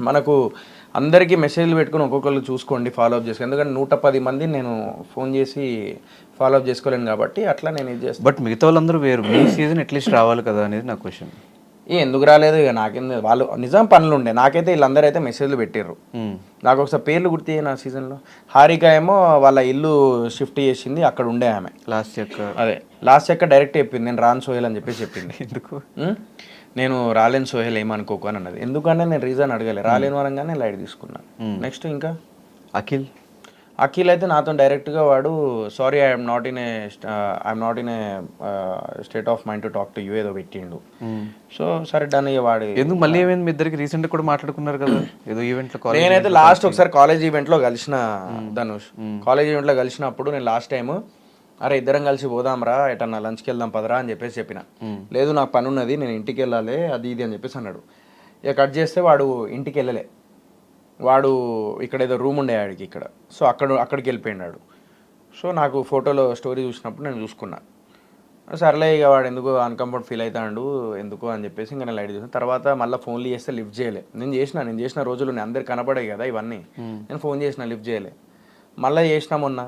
మనకు అందరికీ మెసేజ్లు పెట్టుకుని ఒక్కొక్కరు చూసుకోండి, ఫాలోఅప్ చేసుకోండి. ఎందుకంటే 110 మందిని నేను ఫోన్ చేసి ఫాలోఅప్ చేసుకోలేను కాబట్టి అట్లా నేను ఇది చేస్తాను. బట్ మిగతా వాళ్ళందరూ వేరు, మీ సీజన్ అట్లీస్ట్ రావాలి కదా అనేది నా క్వశ్చన్. ఎందుకు రాలేదు ఇక నాకేం వాళ్ళు నిజం పనులు ఉండే. నాకైతే వీళ్ళందరూ అయితే మెసేజ్లు పెట్టిర్రు. నాకు ఒకసారి పేర్లు గుర్తు నా సీజన్లో. హారిక ఏమో వాళ్ళ ఇల్లు షిఫ్ట్ చేసింది, అక్కడ ఉండే ఆమె. లాస్ట్ చెక్క అదే లాస్ట్ చెక్క డైరెక్ట్ చెప్పింది, నేను రాను సోహెల్ అని చెప్పేసి చెప్పింది. ఎందుకు? నేను రాలేను సోహెల్ ఏమనుకోకు అని అన్నది. ఎందుకంటే నేను రీజన్ అడగలే, రాలేను అనగానే లైట్ తీసుకున్నాను. నెక్స్ట్ ఇంకా అఖిల్ అయితే నాతో డైరెక్ట్గా వాడు sorry I'm not in a state of mind to talk to you ఏదో పెట్టిండు. సో సరే డన్. ఇక వాడు ఎందుకు మళ్ళీ ఏమైంది, మీ ఇద్దరికి రీసెంట్ కూడా మాట్లాడుకున్నారు కదా ఏదో ఈవెంట్లో. నేనైతే లాస్ట్ ఒకసారి కాలేజ్ ఈవెంట్లో కలిసిన ధనుష్. కాలేజ్ ఈవెంట్లో కలిసినప్పుడు నేను లాస్ట్ టైం అరే ఇద్దరం కలిసి పోదాంరా ఎటన్నా లంచ్కి వెళ్దాం పదరా అని చెప్పేసి చెప్పిన. లేదు నాకు పని ఉన్నది, నేను ఇంటికి వెళ్ళాలి అది ఇది అని చెప్పేసి అన్నాడు. ఇక కట్ చేస్తే వాడు ఇంటికి వెళ్ళలే, వాడు ఇక్కడ ఏదో రూమ్ ఉండే ఆడికి ఇక్కడ. సో అక్కడికి వెళ్ళిపోయినాడు. సో నాకు ఫోటోలో స్టోరీ చూసినప్పుడు నేను చూసుకున్నా. సర్లే ఇక వాడు ఎందుకు అన్కంఫర్ట్ ఫీల్ అవుతాడు ఎందుకు అని చెప్పేసి ఇంకా నేను లైట్ చూసాను. తర్వాత మళ్ళీ ఫోన్లు చేస్తే లిఫ్ట్ చేయలే. నేను చేసిన రోజులు నేను అందరికి కనపడే కదా ఇవన్నీ. నేను ఫోన్ చేసిన లిఫ్ట్ చేయలే. మళ్ళీ చేసినా మొన్న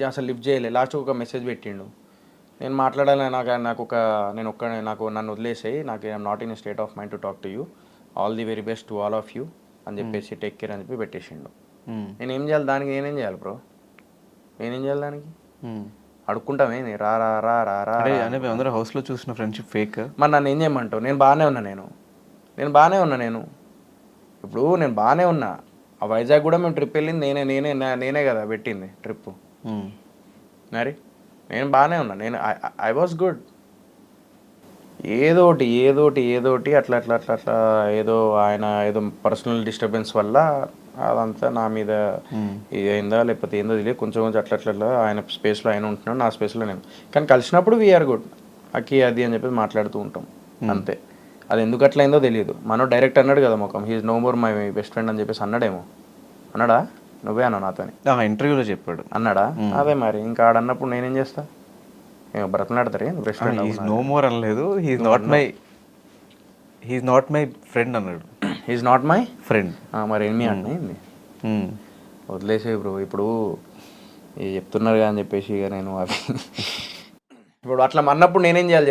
అసలు లిఫ్ట్ చేయలే. లాస్ట్ ఒక మెసేజ్ పెట్టిండు, నేను మాట్లాడాలి నాకు నన్ను వదిలేసాయి, నాకు I'm not in state of mind to talk to you, all the very best to all of you అని చెప్పేసి టేక్ కేర్ అని చెప్పి పెట్టేసిండు. నేనేం చేయాలి దానికి? నేనేం చేయాలి బ్రో? నేనేం చేయాలి దానికి? అడుక్కుంటామే రా రా రా రా రా అందరూ హౌస్లో చూసిన ఫ్రెండ్షిప్ ఫేక్. మరి నన్ను ఏం చేయమంటావు? నేను బాగానే ఉన్నా. నేను బాగానే ఉన్నా. ఆ వైజాగ్ కూడా మేము ట్రిప్ వెళ్ళింది నేనే కదా పెట్టింది ట్రిప్. మరి నేను బాగానే ఉన్నా. I was good. ఏదోటి అట్లా ఏదో ఆయన ఏదో పర్సనల్ డిస్టర్బెన్స్ వల్ల అదంతా నా మీద అయిందా లేకపోతే ఏందో తెలియదు. కొంచెం అట్లా ఆయన స్పేస్లో ఆయన ఉంటున్నాడు, నా స్పేస్లో నేను. కానీ కలిసినప్పుడు వీఆర్ గుడ్ అక్కి అది అని చెప్పేసి మాట్లాడుతూ ఉంటాం అంతే. అది ఎందుకు అట్లా అయిందో తెలియదు. మనో డైరెక్ట్ అన్నాడు కదా ముఖం, he's no more my best friend అని చెప్పేసి అన్నాడేమో. అన్నాడా? నువ్వే అన్నావు నాతోని ఇంటర్వ్యూలో చెప్పాడు. అన్నాడా? అదే మరి ఇంకా ఆడన్నప్పుడు నేనేం చేస్తా? బ్రతనాడతారే బెస్ట్ ఫ్రెండ్. నో మోర్ అనలేదు, హీఈస్ నాట్ మై ఫ్రెండ్ అన్నాడు. He's not my friend. మరి ఏమి అన్నది వదిలేసే బ్రో. ఇప్పుడు చెప్తున్నారు కదా అని చెప్పేసి ఇక నేను అవి ఇప్పుడు అట్లా అన్నప్పుడు నేనేం చేయాలి చెప్పు?